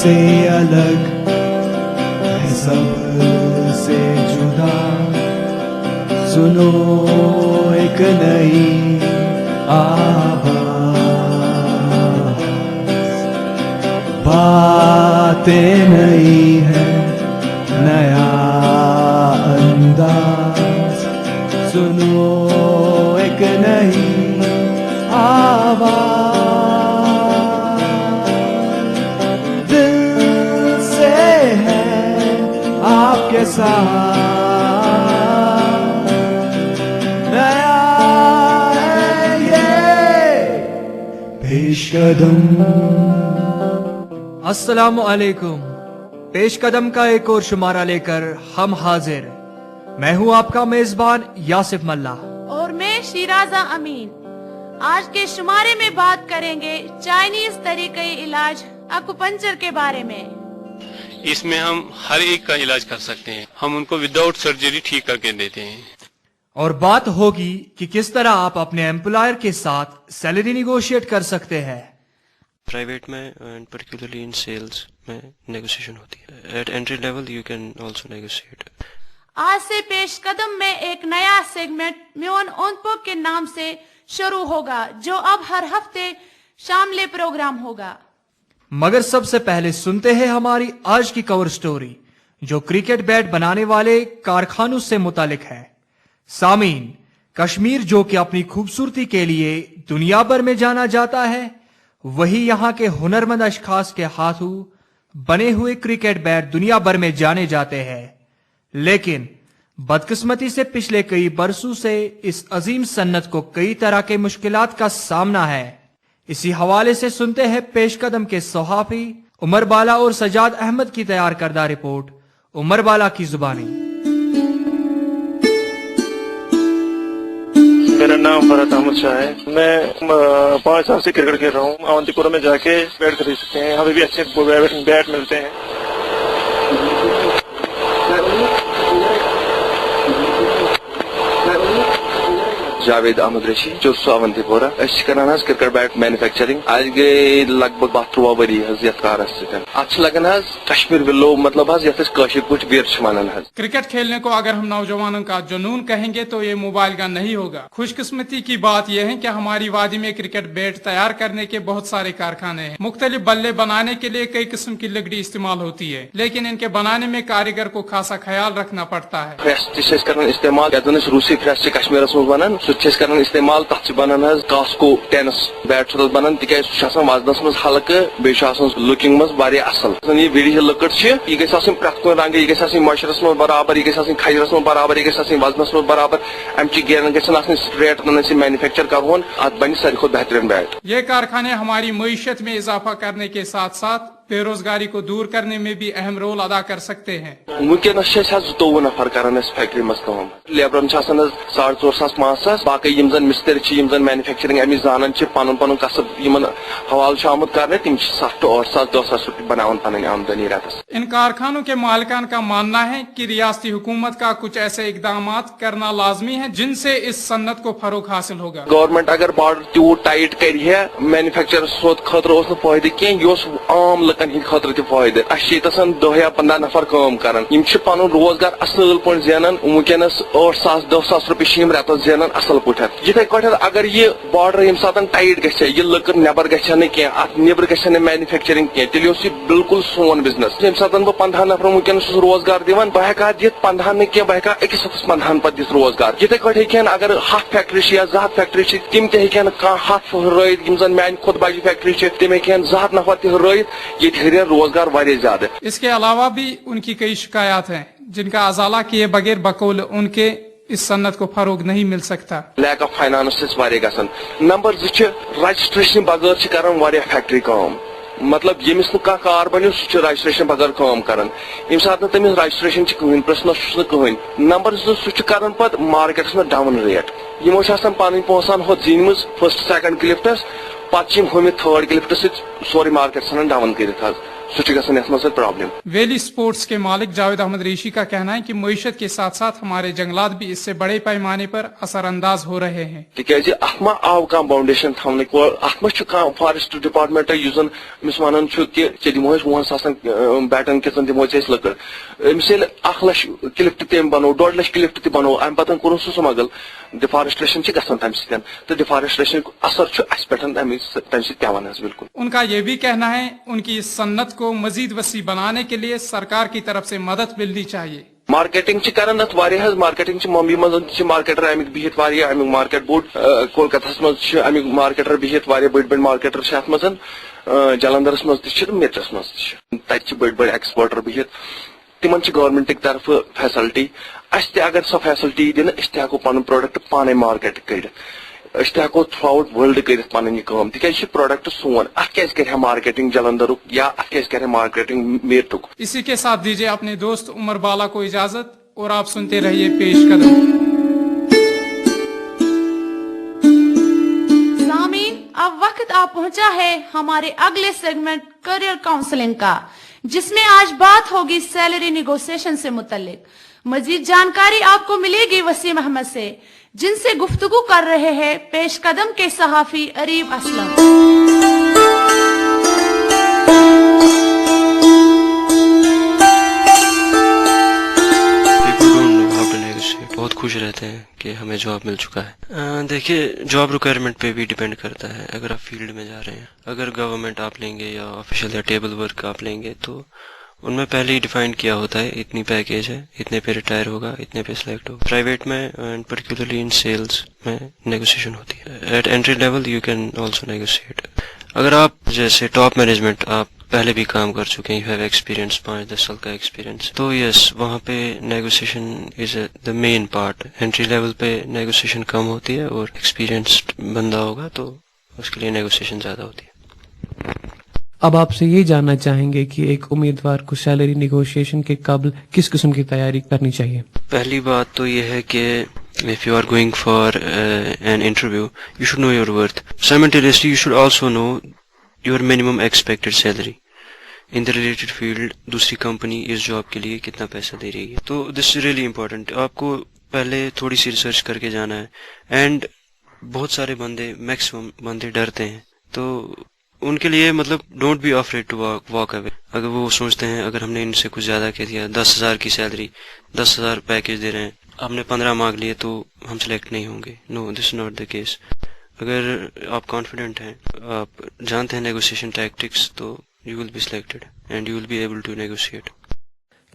से अलग है सब से जुदा, सुनो एक नई आवाज, बातें नई है नया अंदाज, सुनो एक नई आवाज, दिल से है आपके साथ, नया है ये पेशकदम। अस्सलामु अलैकुम। पेश कदम का एक और शुमारा लेकर हम हाजिर। मैं हूं आपका मेजबान यासिफ मल्ला और मैं शिराजा अमीन। आज के शुमारे में बात करेंगे चाइनीज तरीके इलाज एक्यूपंक्चर के बारे में। इसमें हम हर एक का इलाज कर सकते हैं, हम उनको विदाउट सर्जरी ठीक करके देते हैं। और बात होगी कि किस तरह आप अपने एम्प्लॉयर के साथ सैलरी निगोशिएट कर सकते हैं। प्राइवेट में एंड पर्टिकुलरली इन सेल्स में नेगोशिएशन होती है। Eight entry level you can also negotiate. आज से पेश कदम में एक नया सेगमेंट म्योन ओनपोक के नाम से शुरू होगा, जो अब हर हफ्ते शामले प्रोग्राम होगा। मगर सबसे पहले सुनते हैं हमारी आज की कवर स्टोरी, जो क्रिकेट बैट बनाने वाले कारखानों से मुतालिक है। सामीन, कश्मीर जो कि अपनी खूबसूरती के लिए दुनिया भर में जाना जाता है, वही यहाँ के हुनरमंद अशखास के हाथों बने हुए क्रिकेट बैट दुनिया भर में जाने जाते हैं। लेकिन बदकिस्मती से पिछले कई बरसों से इस अजीम सन्नत को कई तरह के मुश्किलात का सामना है। इसी हवाले से सुनते हैं पेशकदम के सहाफी उमर बाला और सजाद अहमद की तैयार करदा रिपोर्ट उमर बाला की जुबानी। मेरा नाम फरहत अहमद शाह है। मैं 5 साल से क्रिकेट खेल रहा हूँ। अवंतीपुरा में जाके बैट खरीद सकते हैं, यहाँ पे भी अच्छे बैट मिलते हैं। जावेद अहमद रशी चुरसो अवंतीपोरा करान क्रिकेट बैट मैन्युफैक्चरिंग आज गई लगभग 13 वरी यथ कारस लगन कश्मीर विलो मतलब वीर वन। क्रिकेट खेलने को अगर हम नौजवानों का जुनून कहेंगे तो ये मोबाइल का नहीं होगा। खुशकिस्मती की बात यह है कि हमारी वादी में क्रिकेट बैट तैयार करने के बहुत सारे कारखाने हैं। मुख्तलिफ बल्ले बनाने के लिए कई किस्म की लकड़ी इस्तेमाल होती है, लेकिन इनके बनाने में कारीगर को खासा ख्याल रखना पड़ता है। इस्तेमाल रूसी फ्रेश कश्मीर वन इस्तेमाल तथ बनान कास्को टेनिस बैट बनान तिक वजनस मज हल्के बे लुकिंग मज असल। ये विड़ी लकड़ यह गई प्रत कुन रंग, यह गई मशरस मज बराबर, यह गई खजरस मज बराबर, यह गई वजनस मज बराबर। अमि गेरन गन स्ट्रेट मैन्युफैक्चर कर बन सारे खुद बेहतरीन बैट। ये कारखाने हमारी मईशत में इजाफा करने के साथ साथ बेरोजगारी को दूर करने में भी अहम रोल अदा कर सकते हैं। वनकस 24 नफर कर फैक्ट्री मज काम। लेबरन 4,500 बाकी मिस्त्री मैन्युफैक्चरिंग अमि जान पन पन कसब हवाल आमुत कर तम 7 to 8,000 10,000 रुपये बनावन पन आमदनी रतस। इन कारखानों के मालिकान का मानना है कि रियासती हुकूमत का कुछ ऐसे इकदाम करना लाजमी है जिनसे इस सन्नत को फरोग हासिल होगा। गवर्नमेंट अगर बॉर्डर तूत टाइट कर मैन्युफैक्चर फायदे कह आम लकन हंद खतर तह फायदे। 10 या 15 नफर काम कर पन रोजगार असल पे जेनान। वनकस 8,000 10,000 रुपये रतस जेनान असल पे। यथे पे अगर यह बॉर्डर ये सात टाइट गह लकड़ नबर गह कह नबर गह मैन्युफैक्चरिंग कह तेल बिल्कुल सोन बिजनेस। ये सात बह 15 नफर वनकस रोजगार दिवान बह हेका दित 15 न कह बह 15 पे दित रोजगार। यथे पे अगर 100 फैक्ट्री या 200 फैक्ट्री तम तहन 100 रईत मान खुद बज फैक्ट्री तम हेन 200 नफर तह रईत रोजगार वारिया ज्यादा। इसके अलावा भी उनकी कई शिकायत हैं जिनका अजाला किए बगैर बकौल उनके इस सन्नत को फरोग नहीं मिल सकता। लैक ऑफ फाइनेंस गसन। नंबर 2 रजिस्ट्रेशन बगैर कर फैक्ट्री काम। मतलब यमिस कार बनो सह रजिस्ट्रेशन बगैर काम कर सात तमिस रजिस्ट्रेशन कहें प्रश्नस कहें। नंबर 2 सह कर पे मार्केटस में डाउन रेट। यमो पन पोसान हो जीन 1st 2nd क्लिफ्टस पे हम 3rd क्लिफ्ट सोरे मार्केट डाउन कर سُہ چھُ گژھان یتھ منٛز پرابلم. ویلی سپورٹس کے مالک جاوید احمد ریشی کا کہنا ہے کہ معیشت کے ساتھ ساتھ ہمارے جنگلات بھی اس سے بڑے پیمانے پر اثر انداز ہو رہے ہیں. تِکیازِ اتھ ما آو کانٛہہ باؤنڈیشن تھاونہٕ اتھ ما چھُ کانٛہہ فارسٹ ڈپارٹمنٹ یُس زن أمِس ونان چھُ کہِ ژےٚ دِمو أسۍ 10,000 بیٹن کِژن دِمو ژےٚ أسۍ لٔکٕر. أمِس ییٚلہِ 1,00,000 کلِفٹ تٔمۍ بنوو 1.5 کلِفٹ تہِ بنوو امہِ پتہٕ کوٚرُن سُہ سمگل. ڈفارسٹریشن چھِ گژھان تمہِ سۭتۍ تہٕ ڈفارسٹریشن اثر چھُ اسہِ پٮ۪ٹھ تمہِ سۭتۍ پیوان حظ بالکل. ان کا یہ بھی کہنا ہے ان کی اس صنعت کو مزید وسیع بنانے کے لیے سرکار کی طرف سے مدد ملنی چاہیے. مارکیٹنگ کران ات واریاہ حظ مارکیٹنگ ممبئی مز مارکیٹر امیک بہت واریاہ امیک مارکیٹ بوڑ کولکتہ مز امیک مارکیٹر بہت واریاہ بڑ بڑ مارکیٹر ات مز جلندرس مز تہ میٹرس مز تہ بڑ بڑ ایکسپورٹر بہت تمن گورمنٹ طرف فیسلٹی اس تہ اگر سو فیسلٹی دن اس تہ ہیکو پن پروڈکٹ پانے مارکیٹ کرت اس تہ ہیکو تھرو آؤٹ ورلڈ کرت پن یہ کام تکیاز پروڈکٹ سون ات کیاز کرِ مارکیٹنگ جلندرک یا ات کیاز کرِ مارکیٹنگ میرٹک. اسی کے ساتھ دیجیے اپنے دوست عمر بالا کو اجازت اور آپ سنتے رہیے پیش قدم. سامعین اب وقت آ پہنچا ہے ہمارے اگلے سیگمنٹ کریئر کاؤنسلنگ کا جس میں آج بات ہوگی سیلری نیگوسیشن سے متعلق. مزید جانکاری آپ کو ملے گی وسیم احمد سے جن سے گفتگو کر رہے ہیں پیش قدم کے صحافی اریب اسلم. بہت خوش رہتے ہیں کہ ہمیں جاب مل چکا ہے. دیکھیے جاب ریکوائرمنٹ پہ بھی ڈیپینڈ کرتا ہے. اگر آپ فیلڈ میں جا رہے ہیں اگر گورنمنٹ آپ لیں گے یا آفیشیل یا ٹیبل ورک آپ لیں گے تو ان میں پہلے ہی ڈیفائن کیا ہوتا ہے اتنی پیکیج ہے اتنے پہ ریٹائر ہوگا اتنے پہ سلیکٹ ہوگا. پرائیویٹ میں اینڈ پرٹیکولرلی ان سیلز میں نیگوسیشن ہوتی ہے. At entry level you can also negotiate. اگر آپ جیسے ٹاپ مینجمنٹ آپ پہلے بھی کام کر چکے ہیں یو ہیو ایکسپیرینس 5-10 سال کا ایکسپیرینس تو یس وہاں پہ نیگوسیشن از دا مین پارٹ. انٹری لیول پہ نیگوسیشن کم ہوتی ہے اور ایکسپیرینسڈ بندہ ہوگا تو اس کے لیے نیگوسیشن زیادہ ہوتی ہے. اب آپ سے یہ جاننا چاہیں گے کہ ایک امیدوار کو سیلری نیگوشیشن کے قبل کس قسم کی تیاری کرنی چاہیے. پہلی بات تو یہ ہے کہ if you are going for an interview you should know your worth. Simultaneously you should also know your minimum expected salary in the related field. دوسری کمپنی اس جاب کے لیے کتنا پیسہ دے رہی ہے تو this is really important. آپ کو پہلے تھوڑی سی ریسرچ کر کے جانا ہے. اینڈ بہت سارے بندے میکسیمم بندے ڈرتے ہیں تو ان کے لیے مطلب don't be afraid to walk away. اگر وہ سوچتے ہیں اگر ہم نے ان سے کچھ زیادہ کہہ دیا 10,000 کی سیلری 10,000 پیکیج دے رہے ہیں ہم نے 15 مانگ لیے تو ہم سلیکٹ نہیں ہوں گے. No this is not the case. اگر آپ کانفیڈنٹ ہیں آپ جانتے ہیں نیگوسیشن ٹیکٹکس تو you will be selected and you will be able to negotiate.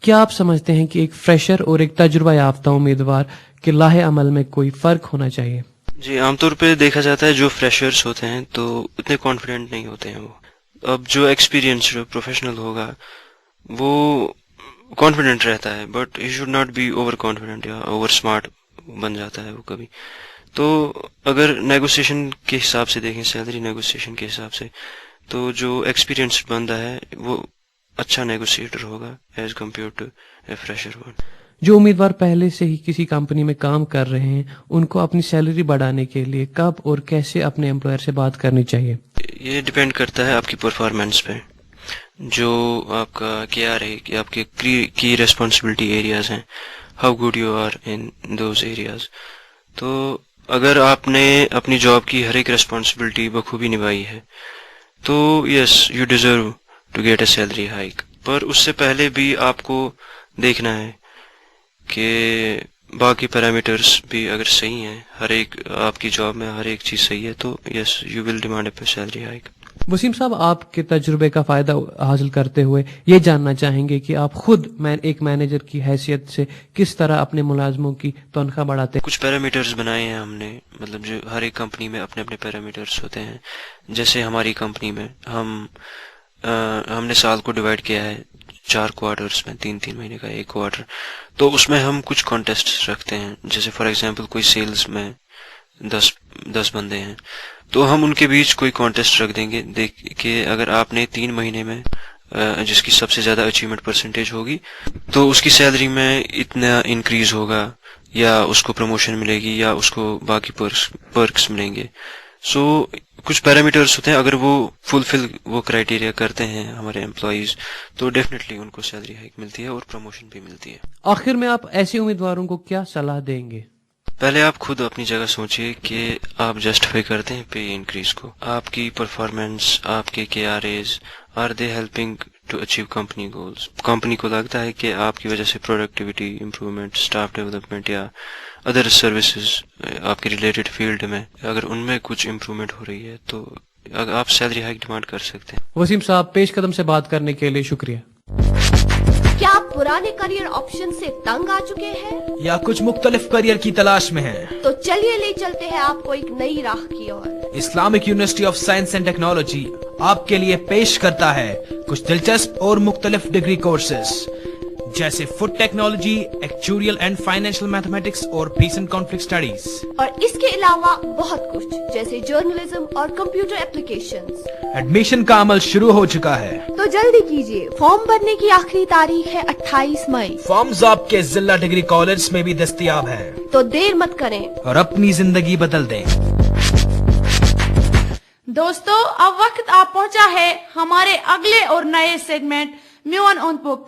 کیا آپ سمجھتے ہیں کہ ایک فریشر اور ایک تجربہ یافتہ امیدوار کے لاہے عمل میں کوئی فرق ہونا چاہیے؟ جی عام طور پہ دیکھا جاتا ہے جو فریشرز ہوتے ہیں تو اتنے کانفیڈنٹ نہیں ہوتے ہیں وہ. اب جو ایکسپیرینس جو پروفیشنل ہوگا وہ کانفیڈنٹ رہتا ہے but he should not be over confident یا اوور اسمارٹ بن جاتا ہے وہ کبھی. تو اگر نیگوسیشن کے حساب سے دیکھیں سیلری نیگوسیشن کے حساب سے تو جو ایکسپیرینسڈ بندہ ہے وہ اچھا نیگوسیٹر ہوگا as compare to a fresher one. جو امیدوار پہلے سے ہی کسی کمپنی میں کام کر رہے ہیں ان کو اپنی سیلری بڑھانے کے لیے کب اور کیسے اپنے امپلائر سے بات کرنی چاہیے؟ یہ ڈیپینڈ کرتا ہے آپ کی پرفارمنس پہ. جو آپ کا کیا رہے کہ آپ کے کی ریسپانسبلٹی ایریاز ہیں how good you are in those areas. تو اگر آپ نے اپنی جاب کی ہر ایک ریسپانسبلٹی بخوبی نبھائی ہے تو yes you deserve to get a salary hike. پر اس سے پہلے بھی آپ کو دیکھنا ہے کہ باقی پیرامیٹرز بھی اگر صحیح ہیں ہر ایک آپ کی جاب میں ہر ایک چیز صحیح ہے تو yes you will demand a salary hike. Waseem صاحب آپ کے تجربے کا فائدہ حاصل کرتے ہوئے یہ جاننا چاہیں گے کہ آپ خود ایک مینیجر کی حیثیت سے کس طرح اپنے ملازموں کی تنخواہ بڑھاتے ہیں؟ کچھ پیرامیٹرز بنائے ہیں ہم نے مطلب جو ہر ایک کمپنی میں اپنے اپنے پیرامیٹرز ہوتے ہیں. جیسے ہماری کمپنی میں ہم نے سال کو ڈیوائڈ کیا ہے 4 کوارٹرز میں 3 مہینے کا ایک کوارٹر. تو اس میں ہم کچھ کانٹیسٹ رکھتے ہیں. جیسے فار ایگزامپل کوئی سیلز میں 10 بندے ہیں تو ہم ان کے بیچ کوئی کانٹیسٹ رکھ دیں گے دیکھ کہ اگر آپ نے 3 مہینے میں جس کی سب سے زیادہ اچیومنٹ پرسنٹیج ہوگی تو اس کی سیلری میں اتنا انکریز ہوگا یا اس کو پروموشن ملے گی یا اس کو باقی پرکس ملیں گے. सो कुछ पैरामीटर्स होते हैं, अगर वो फुलफिल वो क्राइटेरिया करते हैं हमारे एम्प्लॉइज तो डेफिनेटली उनको सैलरी हाइक मिलती है और प्रमोशन भी मिलती है। आखिर में आप ऐसे उम्मीदवारों को क्या सलाह देंगे? पहले आप खुद अपनी जगह सोचिए कि आप जस्टिफाई करते हैं पे इंक्रीज को। आपकी परफॉर्मेंस, आपके KRAs, are they helping to achieve company goals? Company को लगता है कि आपकी वजह से प्रोडक्टिविटी इंप्रूवमेंट, स्टाफ डेवलपमेंट या अदर सर्विसेज आपके रिलेटेड फील्ड में अगर उनमें कुछ इम्प्रूवमेंट हो रही है तो आप सैलरी हाइक डिमांड कर सकते हैं। वसीम साहब, पेश कदम से बात करने के लिए शुक्रिया। क्या आप पुराने करियर ऑप्शन से तंग आ चुके हैं या कुछ मुख्तलिफ करियर की तलाश में हैं? तो चलिए ले चलते हैं आपको एक नई राह की ओर। Islamic University of Science and Technology आपके लिए पेश करता है कुछ दिलचस्प और मुख्तलिफ डिग्री कोर्सेज जैसे food technology, actuarial and financial mathematics और पीस एंड कॉन्फ्लिक्ट स्टडीज। और इसके अलावा बहुत कुछ जैसे जर्नलिज्म और कंप्यूटर एप्लीकेशंस। एडमिशन का अमल शुरू हो चुका है तो जल्दी कीजिए, फॉर्म भरने की आखिरी तारीख है 28 मई। फॉर्म्स आपके जिला डिग्री कॉलेज में भी दस्तयाब हैं। तो देर मत करें और अपनी जिंदगी बदल दें। दोस्तों, अब वक्त आप पहुंचा है हमारे अगले और नए सेगमेंट म्यून ऑन बुक का।